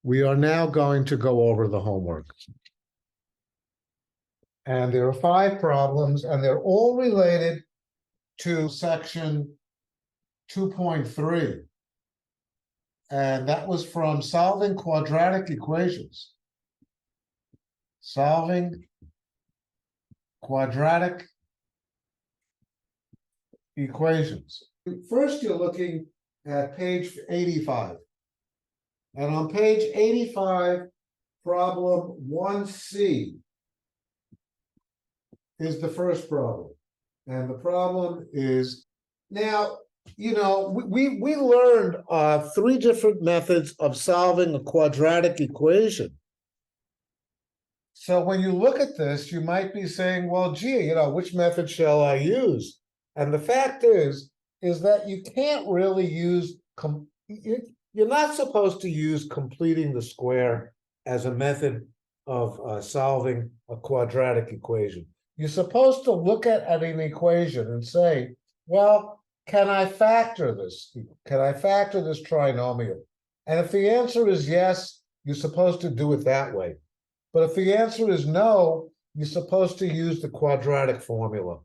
We are now going to go over the homework. And there are 5 problems, and they're all related to section 2.3. And that was from solving quadratic equations. Solving quadratic equations. First, you're looking at page 85. And on page 85, problem 1C is the first problem. And the problem is, now, you know, we learned 3 different methods of solving a quadratic equation. So when you look at this, you might be saying, well, gee, you know, which method shall I use? And the fact is that you can't really use, you're not supposed to use completing the square as a method of solving a quadratic equation. You're supposed to look at an equation and say, well, can I factor this? Can I factor this trinomial? And if the answer is yes, you're supposed to do it that way. But if the answer is no, you're supposed to use the quadratic formula.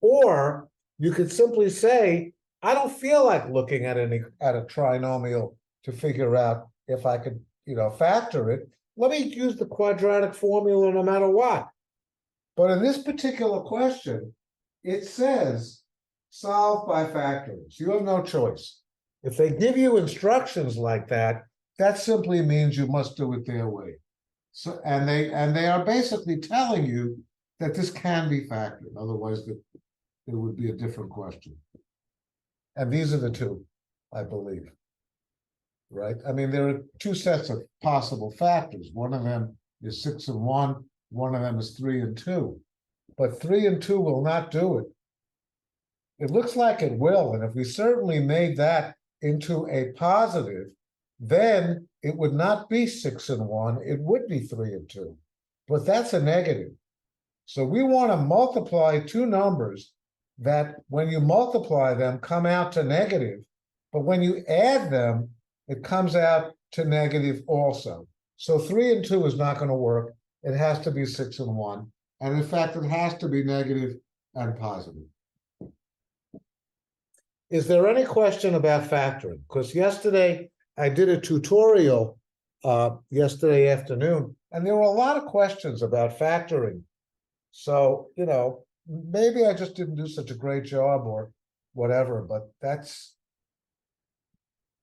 Or you could simply say, I don't feel like looking at a trinomial to figure out if I could, you know, factor it. Let me use the quadratic formula no matter what. But in this particular question, it says solve by factoring. So you have no choice. If they give you instructions like that, that simply means you must do it their way. So and they are basically telling you that this can be factored. Otherwise, it would be a different question. And these are the 2, I believe. Right? I mean, there are 2 sets of possible factors. One of them is 6 and 1. One of them is 3 and 2. But 3 and 2 will not do it. It looks like it will. And if we certainly made that into a positive, then it would not be 6 and 1. It would be 3 and 2. But that's a negative. So we want to multiply 2 numbers that when you multiply them come out to negative. But when you add them, it comes out to negative also. So 3 and 2 is not going to work. It has to be 6 and 1. And in fact, it has to be negative and positive. Is there any question about factoring? Because yesterday I did a tutorial yesterday afternoon, and there were a lot of questions about factoring. So, you know, maybe I just didn't do such a great job or whatever, but that's,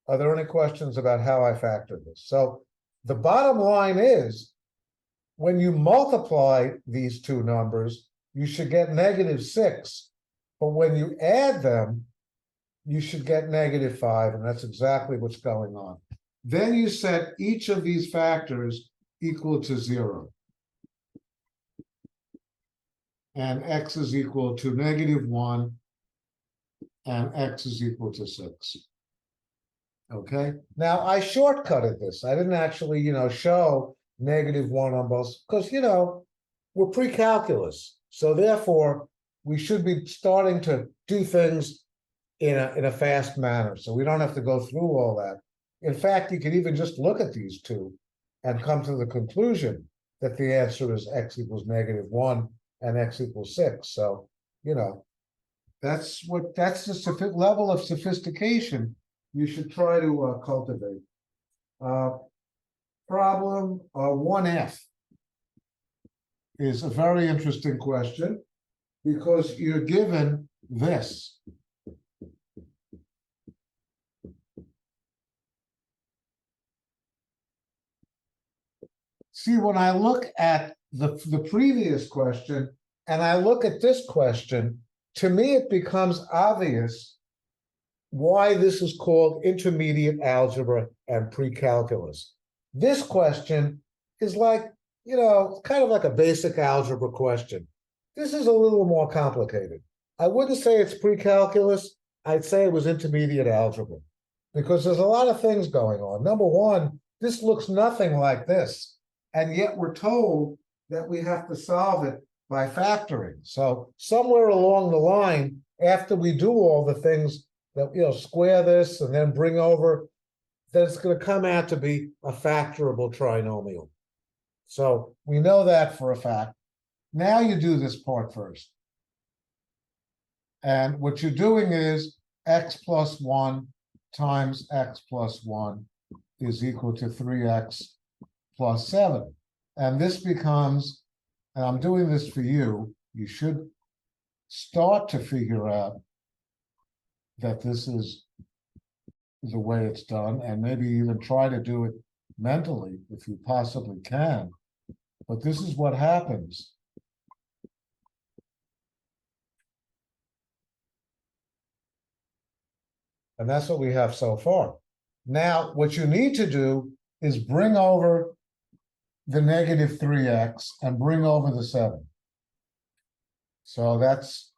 are there any questions about how I factored this? So the bottom line is, when you multiply these 2 numbers, you should get negative 6. But when you add them, you should get negative 5, and that's exactly what's going on. Then you set each of these factors equal to 0. And x is equal to negative 1, and x is equal to 6. Okay? Now, I shortcutted this. I didn't actually, you know, show negative 1 on both, because, you know, we're pre-calculus. So therefore, we should be starting to do things in a fast manner. So we don't have to go through all that. In fact, you could even just look at these 2 and come to the conclusion that the answer is x equals negative 1 and x equals 6. So, you know, that's the level of sophistication you should try to cultivate. Problem 1F is a very interesting question because you're given this. See, when I look at the previous question and I look at this question, to me it becomes obvious why this is called intermediate algebra and pre-calculus. This question is like, you know, kind of like a basic algebra question. This is a little more complicated. I wouldn't say it's pre-calculus. I'd say it was intermediate algebra because there's a lot of things going on. Number one, this looks nothing like this. And yet we're told that we have to solve it by factoring. So somewhere along the line, after we do all the things that, you know, square this and then bring over, that it's going to come out to be a factorable trinomial. So we know that for a fact. Now you do this part first. And what you're doing is x plus 1 times x plus 1 is equal to 3x plus 7. And this becomes, and I'm doing this for you, you should start to figure out that this is the way it's done, and maybe even try to do it mentally if you possibly can. But this is what happens. And that's what we have so far. Now, what you need to do is bring over the negative 3x and bring over the 7. So that's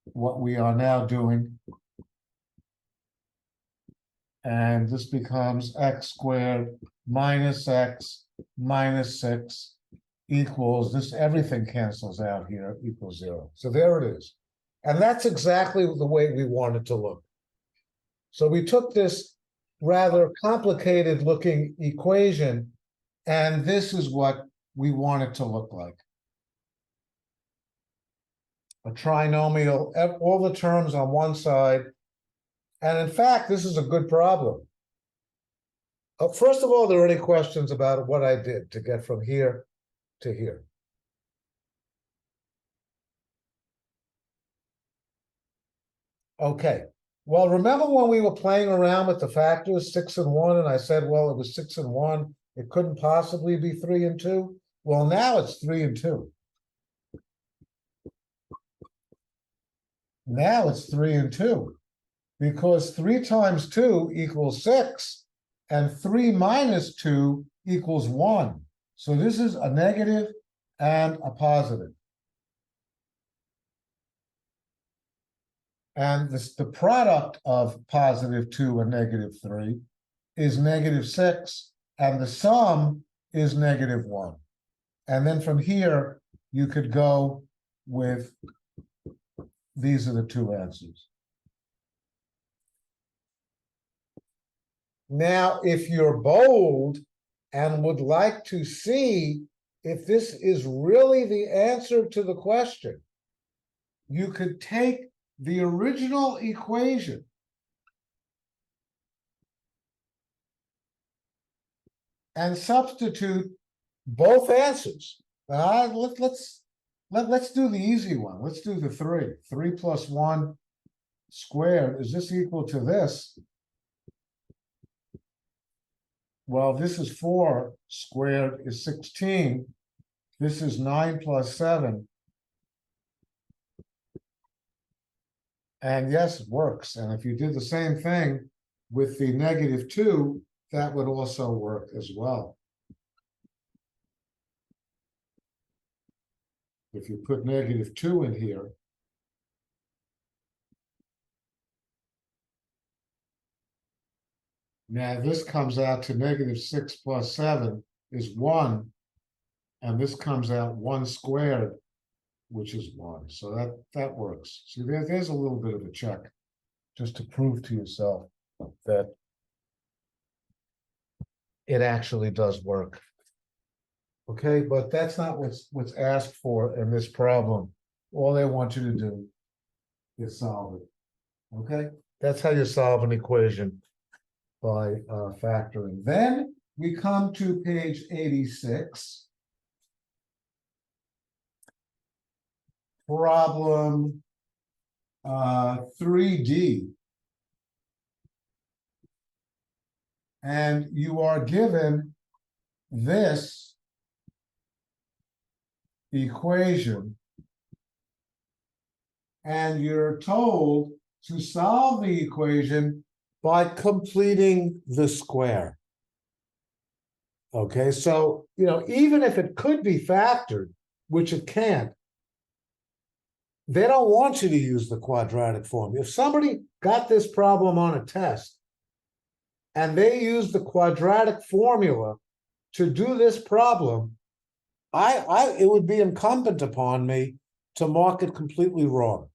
what we are now doing. And this becomes x squared minus x minus 6 equals, this everything cancels out here, equals 0. So there it is. And that's exactly the way we want it to look. So we took this rather complicated looking equation, and this is what we want it to look like. A trinomial, all the terms on one side. And in fact, this is a good problem. First of all, there are any questions about what I did to get from here to here? Okay. Well, remember when we were playing around with the factors 6 and 1, and I said, well, it was 6 and 1. It couldn't possibly be 3 and 2. Well, now it's 3 and 2. Now it's 3 and 2. Because 3 times 2 equals 6, and 3 minus 2 equals 1. So this is a negative and a positive. And the product of positive 2 and negative 3 is negative 6, and the sum is negative 1. And then from here, you could go with, these are the two answers. Now, if you're bold and would like to see if this is really the answer to the question, you could take the original equation and substitute both answers. Let's do the easy one. Let's do the 3. 3 plus 1 squared, is this equal to this? Well, this is 4 squared is 16. This is 9 plus 7. And yes, it works. And if you did the same thing with the negative 2, that would also work as well. If you put negative 2 in here, now this comes out to negative 6 plus 7 is 1, and this comes out 1 squared, which is 1. So that works. See, there's a little bit of a check just to prove to yourself that it actually does work. Okay, but that's not what's asked for in this problem. All they want you to do is solve it. Okay, that's how you solve an equation, by factoring. Then we come to page 86. Problem 3D. And you are given this equation, and you're told to solve the equation by completing the square. Okay, so, even if it could be factored, which it can't, they don't want you to use the quadratic form. If somebody got this problem on a test and they used the quadratic formula to do this problem, it would be incumbent upon me to mark it completely wrong,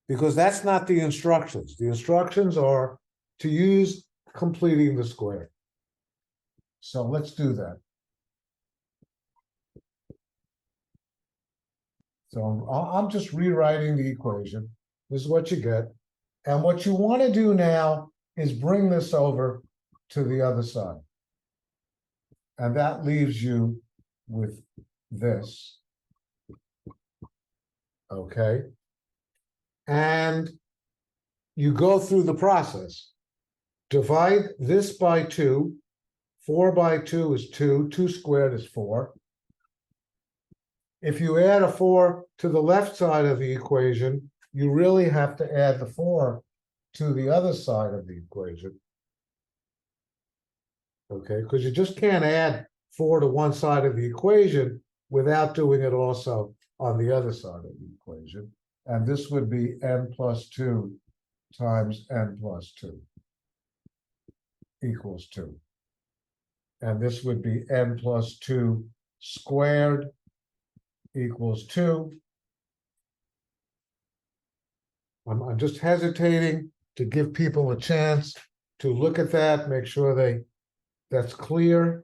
because that's not the instructions. The instructions are to use completing the square. So let's do that. So I'm just rewriting the equation. This is what you get. And what you want to do now is bring this over to the other side. And that leaves you with this. Okay. And you go through the process. Divide this by 2. 4 by 2 is 2. 2 squared is 4. If you add a 4 to the left side of the equation, you really have to add the 4 to the other side of the equation. Okay, because you just can't add 4 to one side of the equation without doing it also on the other side of the equation. And this would be n plus 2 times n plus 2 equals 2. And this would be n plus 2 squared equals 2. I'm just hesitating to give people a chance to look at that, make sure that's clear.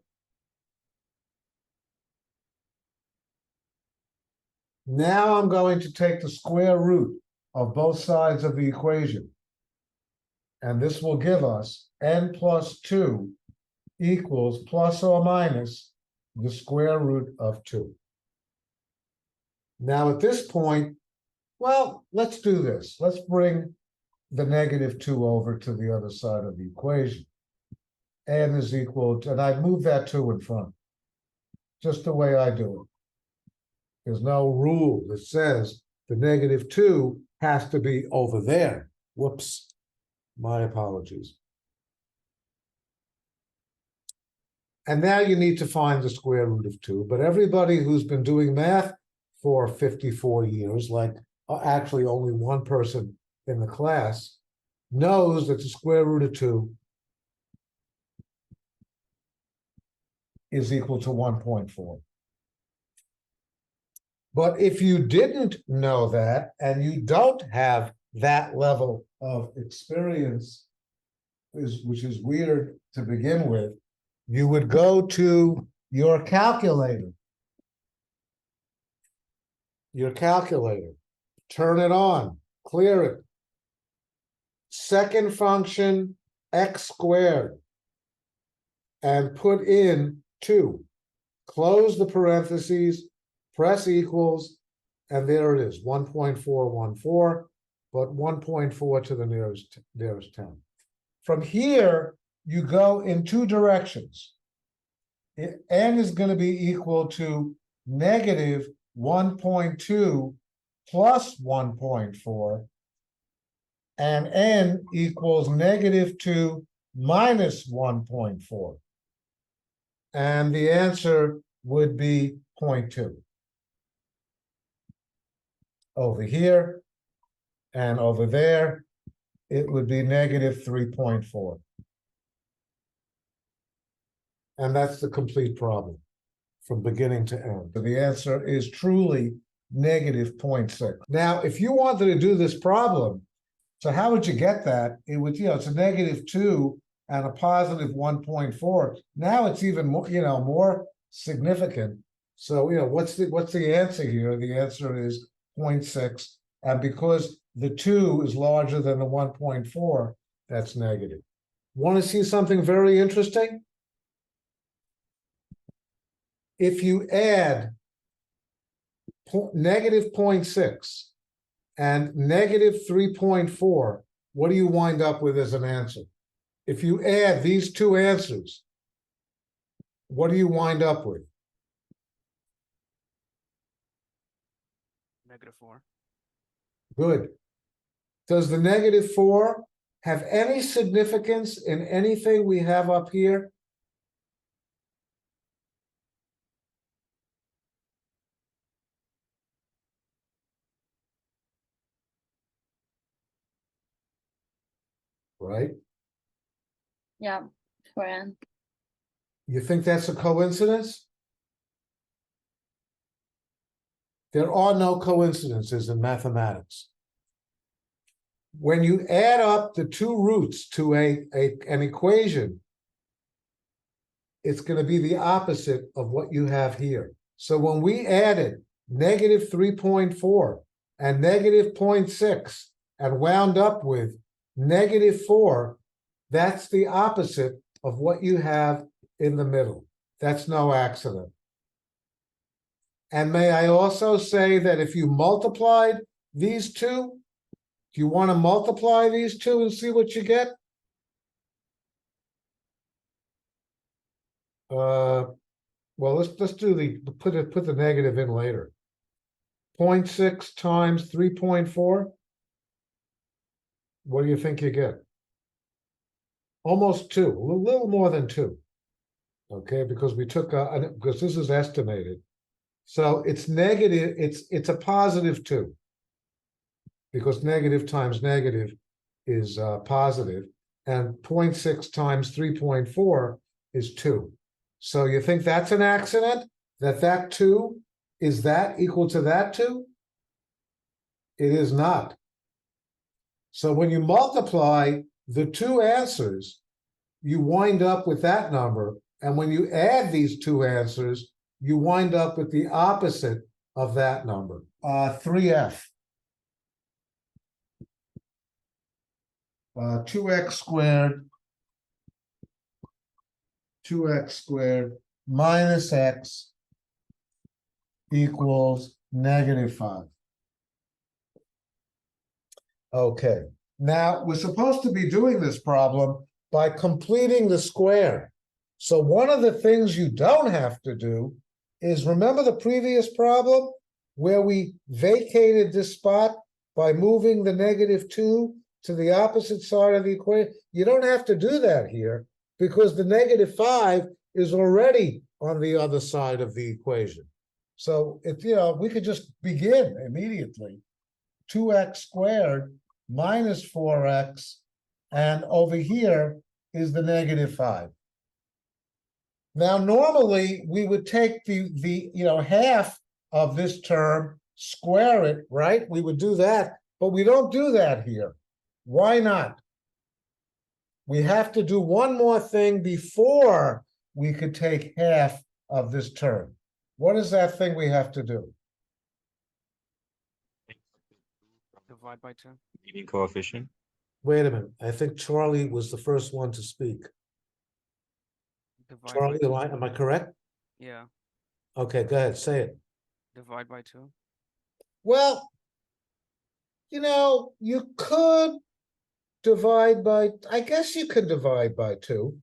Now I'm going to take the square root of both sides of the equation. And this will give us n plus 2 equals plus or minus the square root of 2. Now at this point, well, let's do this. Let's bring the negative 2 over to the other side of the equation. N is equal to, and I move that 2 in front, just the way I do it. There's no rule that says the negative 2 has to be over there. Whoops, my apologies. And now you need to find the square root of 2, but everybody who's been doing math for 54 years, like actually only one person in the class, knows that the square root of 2 is equal to 1.4. But if you didn't know that, and you don't have that level of experience, which is weird to begin with, you would go to your calculator. Your calculator. Turn it on. Clear it. Second function, x squared. And put in 2. Close the parentheses. Press equals. And there it is, 1.414. But 1.4 to the nearest 10. From here, you go in 2 directions. N is going to be equal to negative 1.2 plus 1.4, and n equals negative 2 minus 1.4. And the answer would be 0.2. Over here and over there, it would be negative 3.4. And that's the complete problem from beginning to end. So the answer is truly negative 0.6. Now, if you wanted to do this problem, so how would you get that? It would, it's a negative 2 and a positive 1.4. Now it's even more, more significant. So, what's the answer here? The answer is 0.6. And because the 2 is larger than the 1.4, that's negative. Want to see something very interesting? If you add negative 0.6 and negative 3.4, what do you wind up with as an answer? If you add these 2 answers, what do you wind up with? Negative 4. Good. Does the negative 4 have any significance in anything we have up here? Right? Yeah, for n. You think that's a coincidence? There are no coincidences in mathematics. when you add up the two roots to an equation, it's going to be the opposite of what you have here. So when we added negative 3.4 and negative 0.6 and wound up with negative 4, that's the opposite of what you have in the middle. That's no accident. And may I also say that if you multiplied these two, if you want to multiply these two and see what you get, well, let's do the put the negative in later. 0.6 times 3.4. What do you think you get? Almost 2, a little more than 2. Okay, because we took because this is estimated. So it's negative, it's a positive 2. Because negative times negative is positive, and 0.6 times 3.4 is 2. So you think that's an accident? That 2 is that equal to that 2? It is not. So when you multiply the two answers, you wind up with that number. And when you add these two answers, you wind up with the opposite of that number, 3f. 2x squared minus x equals negative 5. Okay, now we're supposed to be doing this problem by completing the square. So one of the things you don't have to do is, remember the previous problem where we vacated this spot by moving the negative 2 to the opposite side of the equation? You don't have to do that here because the negative 5 is already on the other side of the equation. So if we could just begin immediately. 2x squared minus 4x, and over here is the negative 5. Now, normally we would take the half of this term, square it, right? We would do that, but we don't do that here. Why not? We have to do one more thing before we could take half of this term. What is that thing we have to do? Divide by 2. Leading coefficient. Wait a minute. I think Charlie was the first one to speak. Divide Charlie, by 2. am I correct? Yeah. Okay, go ahead, say it. Divide by 2. Well, you could divide by, I guess you could divide by 2.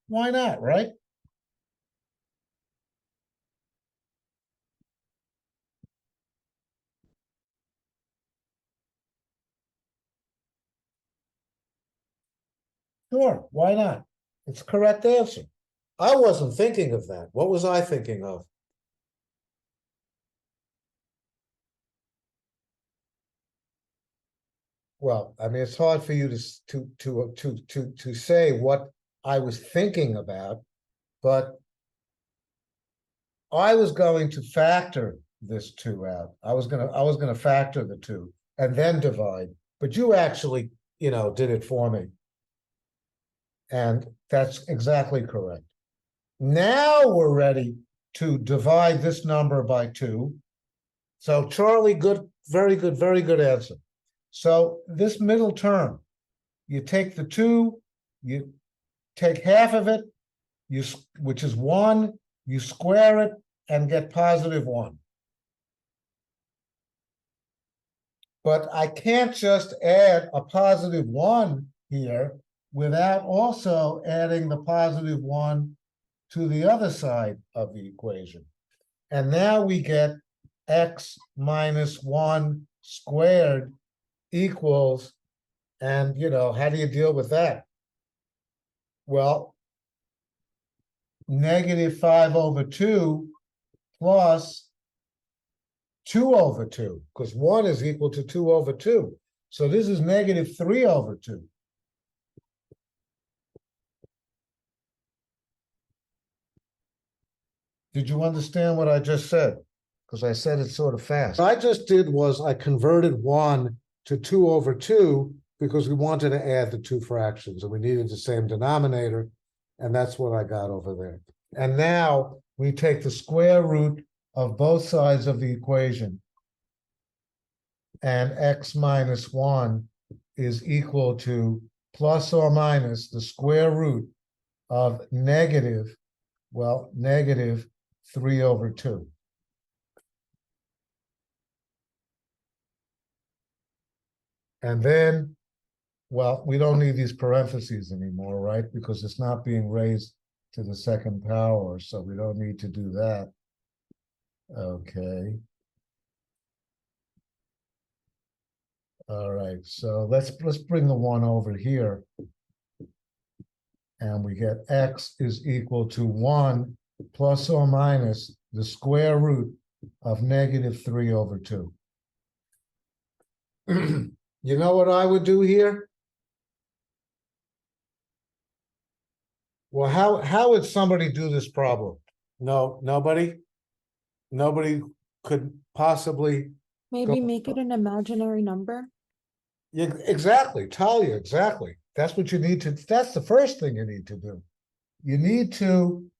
Why not, right? Sure, why not? It's a correct answer. I wasn't thinking of that. What was I thinking of? Well, I mean, it's hard for you to say what I was thinking about, but I was going to factor this 2 out. I was gonna factor the 2 and then divide, but you actually, did it for me. And that's exactly correct. Now we're ready to divide this number by 2. So Charlie, good, very good answer. So this middle term, you take the 2, you take half of it, which is 1, you square it and get positive 1. But I can't just add a positive 1 here without also adding the positive 1 to the other side of the equation. And now we get x minus 1 squared equals, and how do you deal with that? Well, negative 5 over 2 plus 2 over 2, because 1 is equal to 2 over 2. So this is negative 3 over 2. Did you understand what I just said? Because I said it sort of fast. What I just did was I converted 1 to 2/2 because we wanted to add the two fractions and we needed the same denominator. And that's what I got over there. And now we take the square root of both sides of the equation. And x minus 1 is equal to plus or minus the square root of negative 3/2. And then, well, we don't need these parentheses anymore, right? Because it's not being raised to the second power, so we don't need to do that. Okay. All right, so let's bring the 1 over here. And we get x is equal to 1 plus or minus the square root of negative 3/2. You know what I would do here? Well, how would somebody do this problem? No, nobody? Nobody could possibly. Maybe make it an imaginary number. Yeah, exactly, Talia, exactly. That's what you need to, that's the first thing you need to do. You need to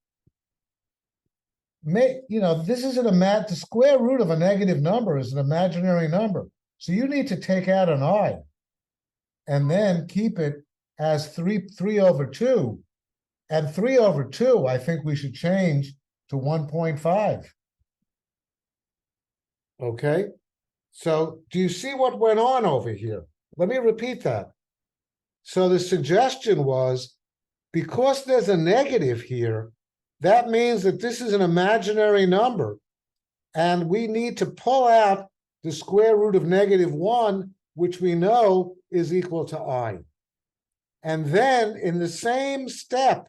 make, this isn't the square root of a negative number is an imaginary number. So you need to take out an I and then keep it as 3/2. And 3/2, I think we should change to 1.5. Okay, so do you see what went on over here? Let me repeat that. So the suggestion was, because there's a negative here, that means that this is an imaginary number, and we need to pull out the square root of -1, which we know is equal to I. And then in the same step,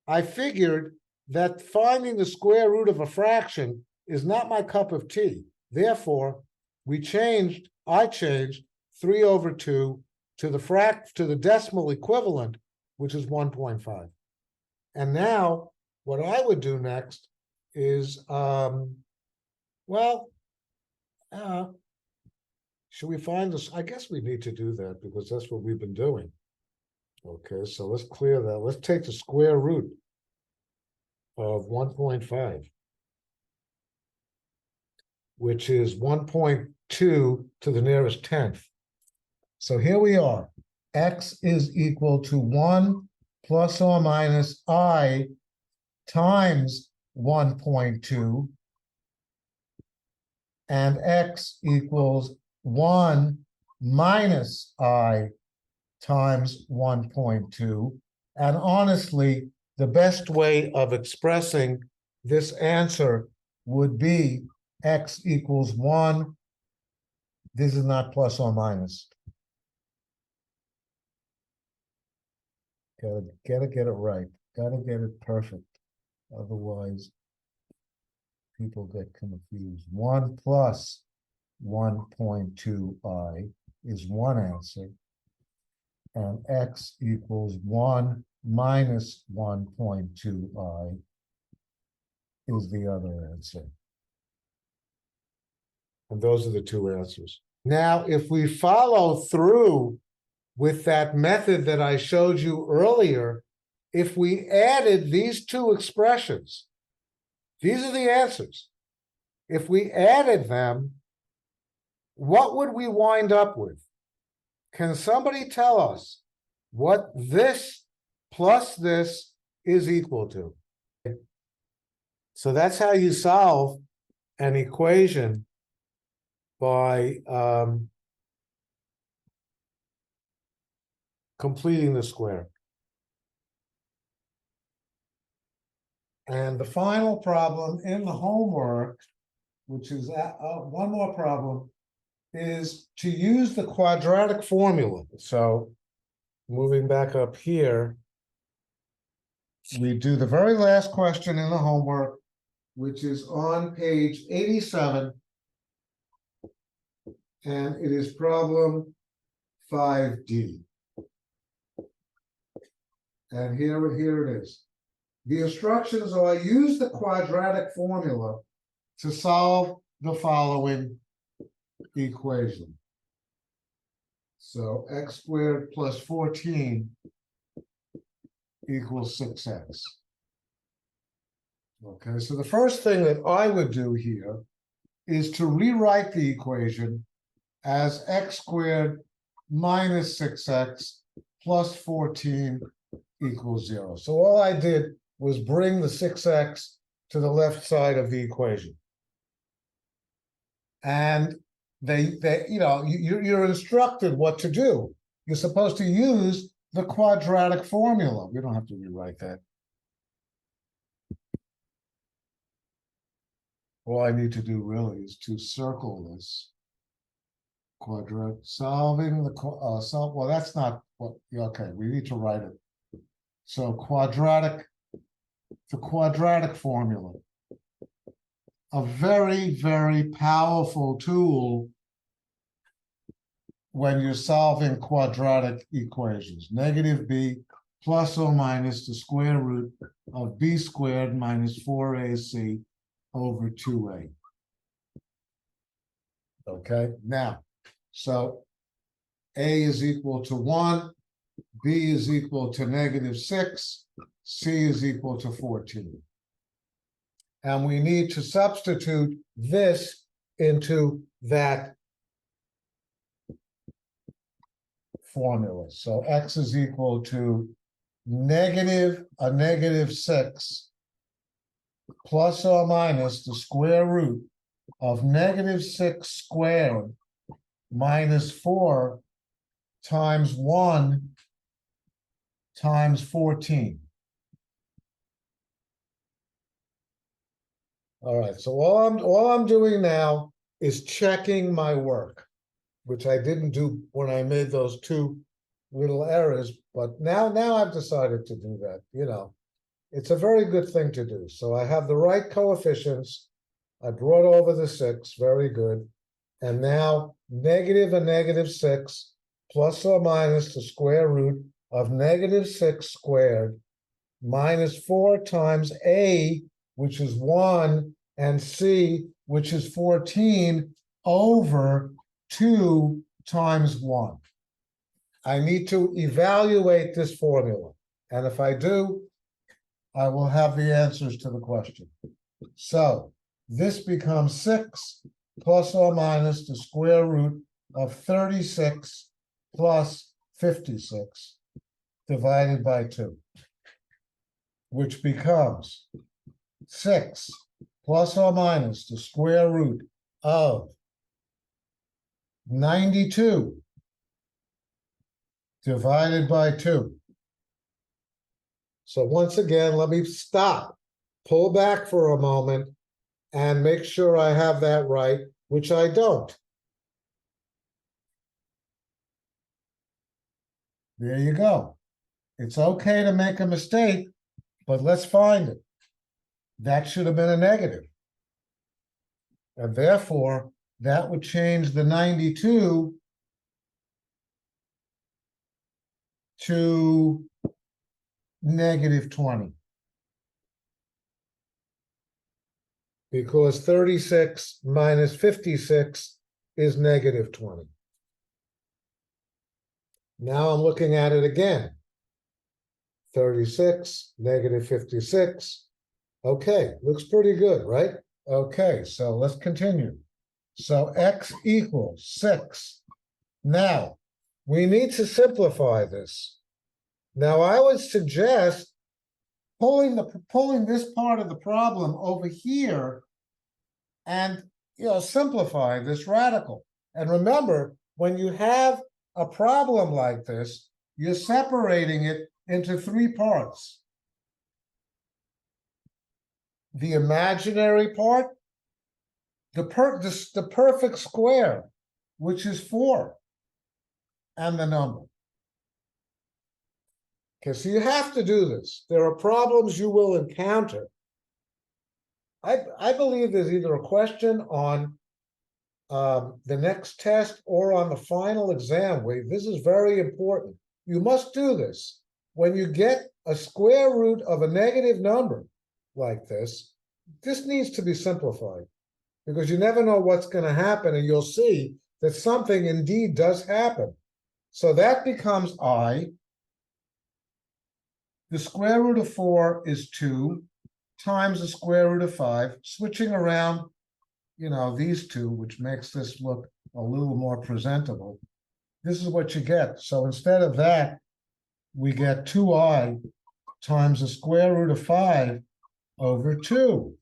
I figured that finding the square root of a fraction is not my cup of tea. Therefore, I changed 3/2 to the decimal equivalent, which is 1.5. And now what I would do next is, should we find this? I guess we need to do that because that's what we've been doing. Okay, so let's clear that. Let's take the square root of 1.5, which is 1.2 to the nearest 10th. So here we are. X is equal to 1 plus or minus I times 1.2, and x equals 1 minus I times 1.2. And honestly, the best way of expressing this answer would be x equals 1. This is not plus or minus. Gotta get it right. Gotta get it perfect. Otherwise, people get confused. 1 plus 1.2i is one answer, and x equals 1 minus 1.2i is the other answer. And those are the two answers. Now, if we follow through with that method that I showed you earlier, if we added these two expressions, these are the answers. If we added them, what would we wind up with? Can somebody tell us what this plus this is equal to? So that's how you solve an equation by completing the square. And the final problem in the homework, which is one more problem, is to use the quadratic formula. So moving back up here, we do the very last question in the homework, which is on page 87. And it is problem 5D. And here it is. The instructions are use the quadratic formula to solve the following equation. So x squared plus 14 equals 6x. Okay, so the first thing that I would do here is to rewrite the equation as x squared minus 6x plus 14 equals 0. So all I did was bring the 6x to the left side of the equation. And you're instructed what to do. You're supposed to use the quadratic formula. We don't have to rewrite that. All I need to do really is to circle this quadratic, solving the, well, that's not what, okay, we need to write it. So the quadratic formula, a very, very powerful tool when you're solving quadratic equations. Negative b plus or minus the square root of b squared minus 4ac over 2a. Okay, now, so a is equal to 1, b is equal to -6, c is equal to 14. And we need to substitute this into that formula. So x is equal to -6 plus or minus the square root of -6 squared minus 4 times 1 times 14. All right, so all I'm doing now is checking my work, which I didn't do when I made those two little errors, but now I've decided to do that, It's a very good thing to do. So I have the right coefficients. I brought over the 6, very good. And now negative a -6 plus or minus the square root of -6 squared minus 4 times a, which is 1, and c, which is 14, over 2 times 1. I need to evaluate this formula. And if I do, I will have the answers to the question. So this becomes 6 plus or minus the square root of 36 plus 56 divided by 2, which becomes 6 plus or minus the square root of 92 divided by 2. So once again, let me stop, pull back for a moment, and make sure I have that right, which I don't. There you go. It's okay to make a mistake, but let's find it. That should have been a negative. And therefore, that would change the 92 to -20. Because 36 minus 56 is -20. Now I'm looking at it again. 36, -56. Okay, looks pretty good, right? Okay, so let's continue. So x equals 6. Now, we need to simplify this. Now, I would suggest pulling this part of the problem over here and simplify this radical. And remember, when you have a problem like this, you're separating it into 3 parts. The imaginary part, the perfect square, which is 4, and the number. Okay, so you have to do this. There are problems you will encounter. I believe there's either a question on the next test or on the final exam. This is very important. You must do this. When you get a square root of a negative number like this needs to be simplified, because you never know what's going to happen, and you'll see that something indeed does happen. So that becomes I. The square root of 4 is 2 times the square root of 5, switching around, these two, which makes this look a little more presentable. This is what you get. So instead of that, we get 2I times the square root of 5 over 2.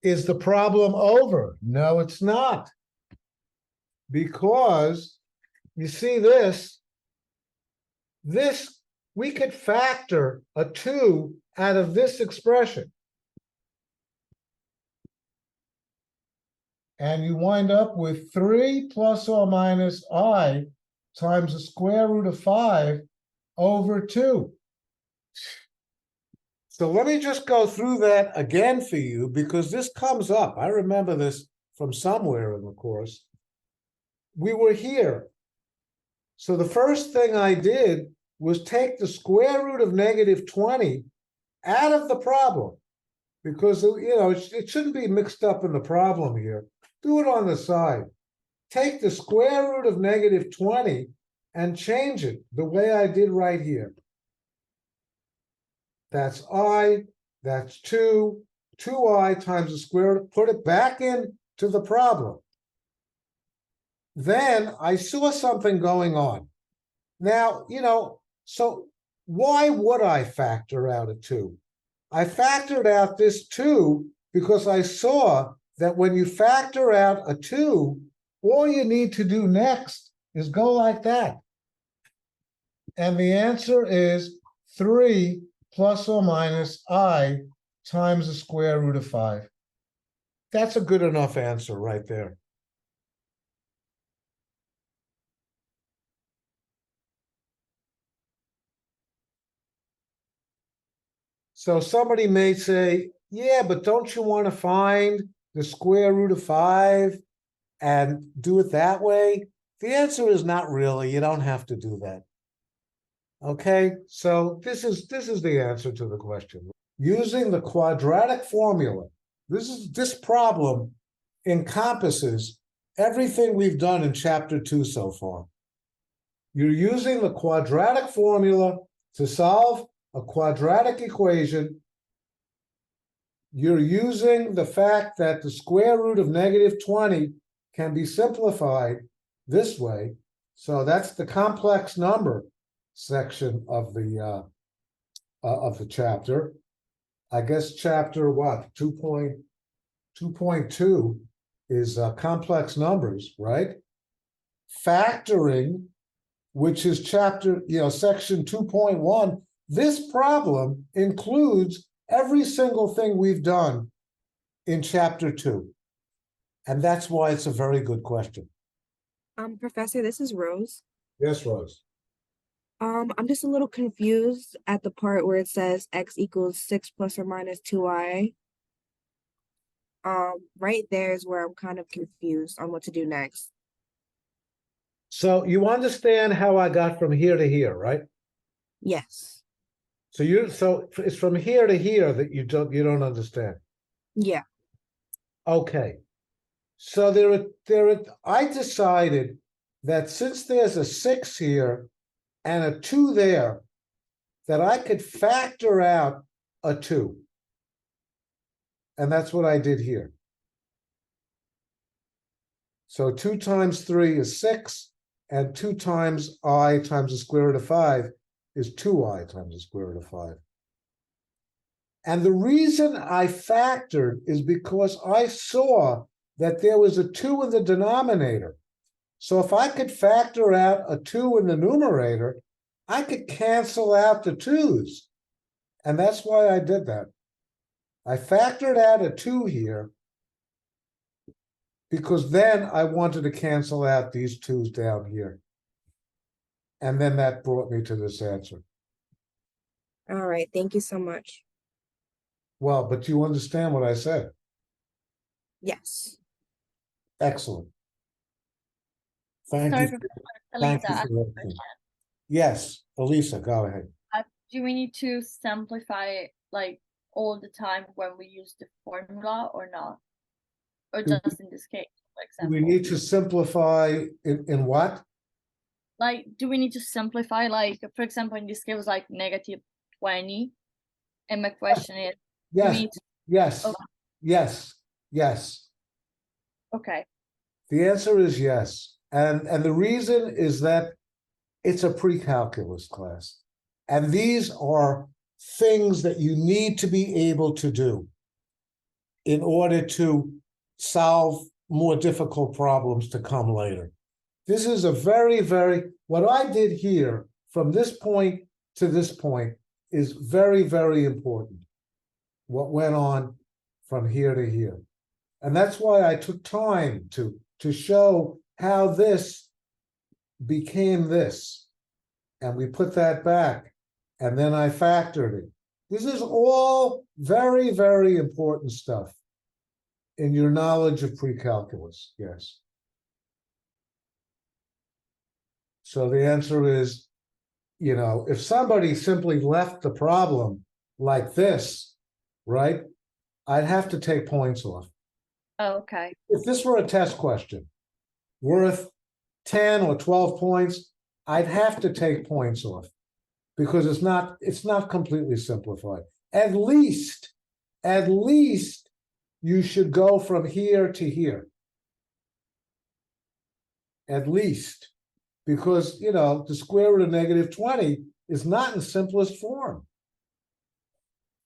Is the problem over? No, it's not. Because you see this, we could factor a 2 out of this expression. And you wind up with 3 plus or minus I times the square root of 5 over 2. So let me just go through that again for you, because this comes up. I remember this from somewhere in the course. We were here. So the first thing I did was take the square root of negative 20 out of the problem, because, it shouldn't be mixed up in the problem here. Do it on the side. Take the square root of negative 20 and change it the way I did right here. That's I, that's 2I times the square root, put it back in to the problem. Then I saw something going on. Now, so why would I factor out a 2? I factored out this 2 because I saw that when you factor out a 2, all you need to do next is go like that. And the answer is 3 plus or minus I times the square root of 5. That's a good enough answer right there. So somebody may say, yeah, but don't you want to find the square root of 5 and do it that way? The answer is not really. You don't have to do that. Okay, so this is the answer to the question. Using the quadratic formula, this problem encompasses everything we've done in chapter 2 so far. You're using the quadratic formula to solve a quadratic equation. You're using the fact that the square root of negative 20 can be simplified this way. So that's the complex number section of the chapter. I guess chapter what? 2.2 is complex numbers, right? Factoring, which is chapter, section 2.1. This problem includes every single thing we've done in chapter 2. And that's why it's a very good question. Professor, this is Rose. Yes, Rose. I'm just a little confused at the part where it says x equals 6 plus or minus 2I. Right there is where I'm kind of confused on what to do next. So you understand how I got from here to here, right? Yes. So it's from here to here that you don't understand. Yeah. Okay. So I decided that since there's a 6 here and a 2 there, that I could factor out a 2. And that's what I did here. So 2 times 3 is 6, and 2 times I times the square root of 5 is 2I times the square root of 5. And the reason I factored is because I saw that there was a 2 in the denominator. So if I could factor out a 2 in the numerator, I could cancel out the 2's. And that's why I did that. I factored out a 2 here because then I wanted to cancel out these 2's down here. And then that brought me to this answer. All right. Thank you so much. Well, but you understand what I said. Yes. Excellent. Thank Sorry, you. Professor Thank Elisa, you I have for a listening. question. Yes, Elisa, go ahead. Do we need to simplify like all the time when we use the formula or not? Or Do- just in this case, for Do we example? need to simplify in what? like, do we need to simplify? Like, for example, in this case, it was like -20. And my question is, do we Yes, need to- yes, Okay. yes, yes. okay, The answer is yes. And the reason is that it's a pre-calculus class. And these are things that you need to be able to do in order to solve more difficult problems to come later. This is a what I did here from this point to this point is very important. What went on from here to here. And that's why I took time to show how this became this. And we put that back, and then I factored it. This is all very important stuff in your knowledge of pre-calculus, yes. So the answer is, you know, if somebody simply left the problem like this, right, I'd have to take points off. oh, okay, If this were a test question worth 10 or 12 points, I'd have to take points off because it's not completely simplified. At least you should go from here to here. At least, because, you know, the square root of -20 is not in simplest form.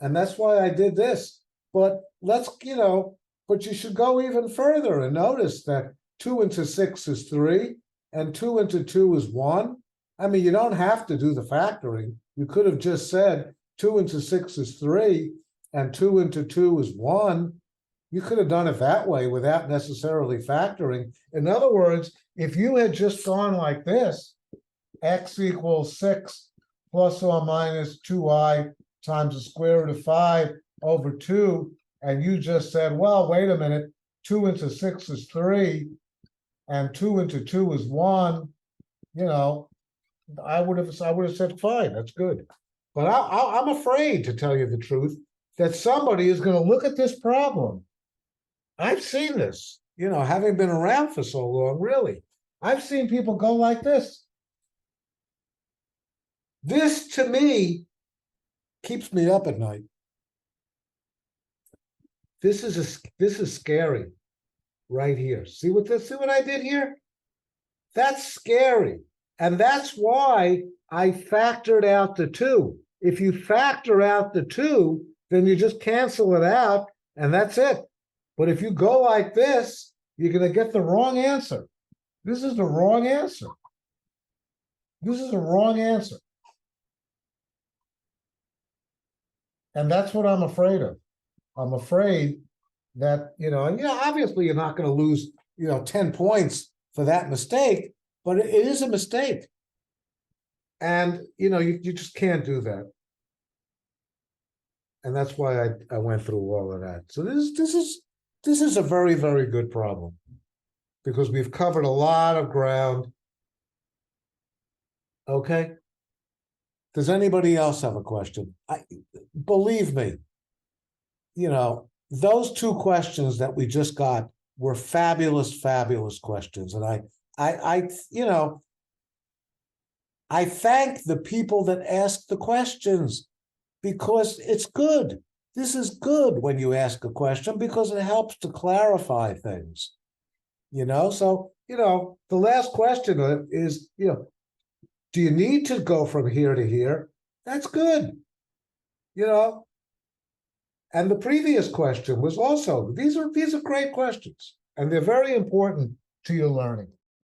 And that's why I did this. But let's, you know, but you should go even further and notice that 2 into 6 is 3, and 2 into 2 is 1. I mean, you don't have to do the factoring. You could have just said 2 into 6 is 3, and 2 into 2 is 1. You could have done it that way without necessarily factoring. In other words, if you had just gone like this, x equals 6 plus or minus 2i times the square root of 5 over 2, and you just said, well, wait a minute, 2 into 6 is 3, and 2 into 2 is 1, you know, I would have said, fine, that's good. But I'm afraid, to tell you the truth, that somebody is going to look at this problem. I've seen this, you know, having been around for so long, really. I've seen people go like this. This, to me, keeps me up at night. This is scary right here. See what I did here? That's scary. And that's why I factored out the 2. If you factor out the 2, then you just cancel it out, and that's it. But if you go like this, you're going to get the wrong answer. This is the wrong answer. This is the wrong answer. And that's what I'm afraid of. I'm afraid that, you know, and, you know, obviously you're not going to lose, you know, 10 points for that mistake, but it is a mistake. And, you know, you just can't do that. And that's why I went through all of that. So this is a very good problem because we've covered a lot of ground. Okay. Does anybody else have a question? Believe me, you know, those 2 questions that we just got were fabulous questions. And I you know, I thank the people that asked the questions because it's good. This is good when you ask a question because it helps to clarify things, you know? So, you know, the last question is, you know, do you need to go from here to here? That's good, you know? And the previous question was also, these are great questions, and they're very important to your learning.